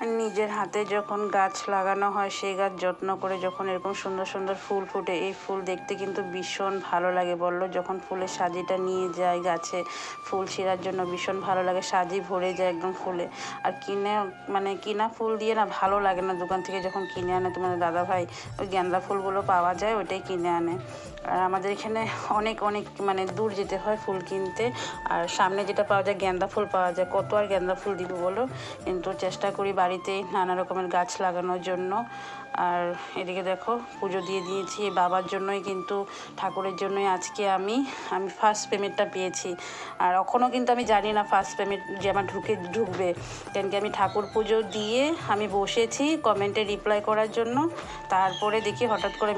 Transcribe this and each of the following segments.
নিজের হাতে যখন গাছ লাগানো হয় সেই গাছ যত্ন করে যখন এরকম সুন্দর সুন্দর ফুল ফুটে, এই ফুল দেখতে কিন্তু ভীষণ ভালো লাগে বললো। যখন ফুলের সাজিটা নিয়ে যায় গাছে ফুল ছিঁড়ার জন্য ভীষণ ভালো লাগে, সাজি ভরে যায় একদম ফুলে। আর কিনা ফুল দিয়ে না ভালো লাগে না, দোকান থেকে যখন কিনে আনে তোমাদের দাদাভাই ওই গেঁদা ফুলগুলো পাওয়া যায় ওইটাই কিনে আনে। আর আমাদের এখানে অনেক অনেক দূর যেতে হয় ফুল কিনতে। আর সামনে যেটা পাওয়া যায় গেঁদা ফুল পাওয়া যায়, কত আর গেঁদা ফুল দিব বলো। কিন্তু চেষ্টা করি বাড়িতেই নানা রকমের গাছ লাগানোর জন্য। আর এদিকে দেখো পুজো দিয়ে দিয়েছি বাবার জন্যই, কিন্তু ঠাকুরের জন্যই আজকে আমি ফার্স্ট পেমেন্টটা পেয়েছি। আর এখনও কিন্তু আমি জানি না ফার্স্ট পেমেন্ট যে আমার ঢুকবে, কেন কি আমি ঠাকুর পুজো দিয়ে আমি বসেছি কমেন্টে রিপ্লাই করার জন্য। তারপরে দেখি হঠাৎ করে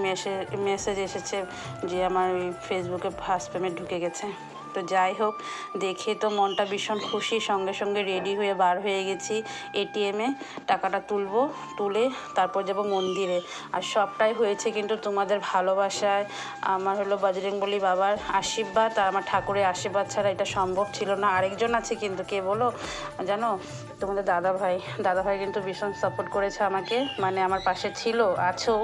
মেসেজ এসেছে যে আমার ফেসবুকে ফার্স্ট পেমেন্ট ঢুকে গেছে। তো যাই হোক, দেখে তো মনটা ভীষণ খুশি, সঙ্গে সঙ্গে রেডি হয়ে বার হয়ে গেছি এটিএমে টাকাটা তুলে তারপর যাব মন্দিরে। আর সবটাই হয়েছে কিন্তু তোমাদের ভালোবাসায়, আমার বজরংবলী বাবার আশীর্বাদ আর আমার ঠাকুরের আশীর্বাদ ছাড়া এটা সম্ভব ছিল না। আরেকজন আছে কিন্তু, কে বলো জানো, তোমাদের দাদাভাই কিন্তু ভীষণ সাপোর্ট করেছে আমাকে, আমার পাশে ছিল, আছো।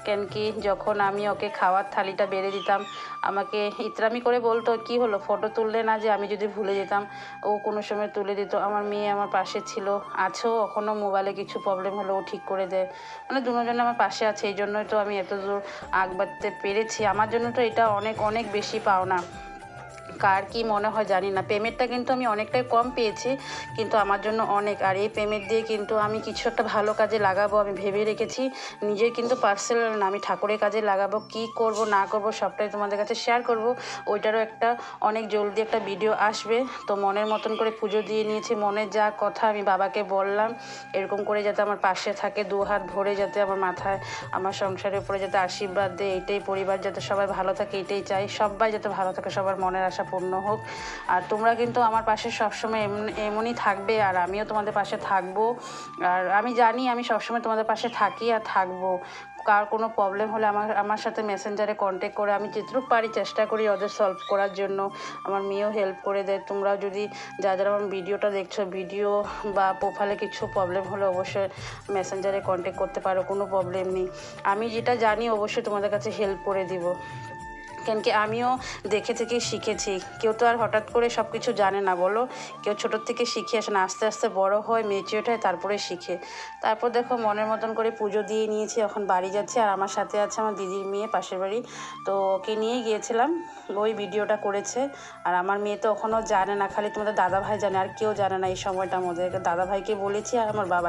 কেন কি যখন আমি ওকে খাওয়ার থালিটা বেড়ে দিতাম আমাকে ইতরামি করে বলতো কি হলো ফটো তুললে না, যে আমি যদি ভুলে যেতাম ও কোনো সময় তুলে দিত। আমার মেয়ে আমার পাশে ছিল, আছো এখনও। মোবাইলে কিছু প্রবলেম হলো ও ঠিক করে দেয়, দুজনে আমার পাশে আছে। এই জন্যই তো আমি এত দূর আগ বাড়তে পেরেছি। আমার জন্য তো এটা অনেক অনেক বেশি পাওনা। কার কি মনে হয় জানি না, পেমেন্টটা কিন্তু আমি অনেকটাই কম পেয়েছি, কিন্তু আমার জন্য অনেক। আর এই পেমেন্ট দিয়ে কিন্তু আমি কিছু একটা ভালো কাজে লাগাবো আমি ভেবে রেখেছি। নিজের কিন্তু পার্সোনাল না, আমি ঠাকুরের কাজে লাগাবো। কি করব না করব সবটাই তোমাদের কাছে শেয়ার করব। ওইটারও অনেক জলদি একটা ভিডিও আসবে। তো মনের মতন করে পুজো দিয়ে নিয়েছি, মনের যা কথা আমি বাবাকে বললাম এরকম করে যাতে আমার পাশে থাকে, দু হাত ভরে যাতে আমার মাথায় আমার সংসারের উপরে যাতে আশীর্বাদ দেয়, এইটাই। পরিবার যাতে সবাই ভালো থাকে এটাই চাই, সবাই যাতে ভালো থাকে, সবার মনের আশা পূর্ণ হোক। আর তোমরা কিন্তু আমার পাশে সবসময় এমনই থাকবে, আর আমিও তোমাদের পাশে থাকবো। আর আমি জানি আমি সবসময় তোমাদের পাশে থাকি আর থাকবো। কার কোনো প্রবলেম হলে আমার সাথে মেসেঞ্জারে কন্ট্যাক্ট করে আমি যেটুকু পারি চেষ্টা করি ওদের সলভ করার জন্য। আমার মেয়েও হেল্প করে দেয়। তোমরাও যদি যারা আমার ভিডিওটা দেখছো, ভিডিও বা প্রোফাইলে কিছু প্রবলেম হলে অবশ্যই মেসেঞ্জারে কন্ট্যাক্ট করতে পারো, কোনো প্রবলেম নেই। আমি যেটা জানি অবশ্যই তোমাদের কাছে হেল্প করে দিব, কেন কি আমিও দেখে থেকে শিখেছি। কেউ তো আর হঠাৎ করে সব কিছু জানে না বলো, কেউ ছোটোর থেকে শিখে আসে না, আস্তে আস্তে বড় হয় মেচিওর হয় তারপরে শিখে। তারপর দেখো মনের মতন করে পুজো দিয়ে নিয়েছি, এখন বাড়ি যাচ্ছি। আর আমার সাথে আছে আমার দিদির মেয়ে পাশের বাড়ি, তো ওকে নিয়েই গিয়েছিলাম, ওই ভিডিওটা করেছে। আর আমার মেয়ে তো এখনও জানে না, খালি তোমাদের দাদাভাই জানে, আর কেউ জানে না এই সময়টার মধ্যে। দাদাভাইকে বলেছি আর আমার বাবা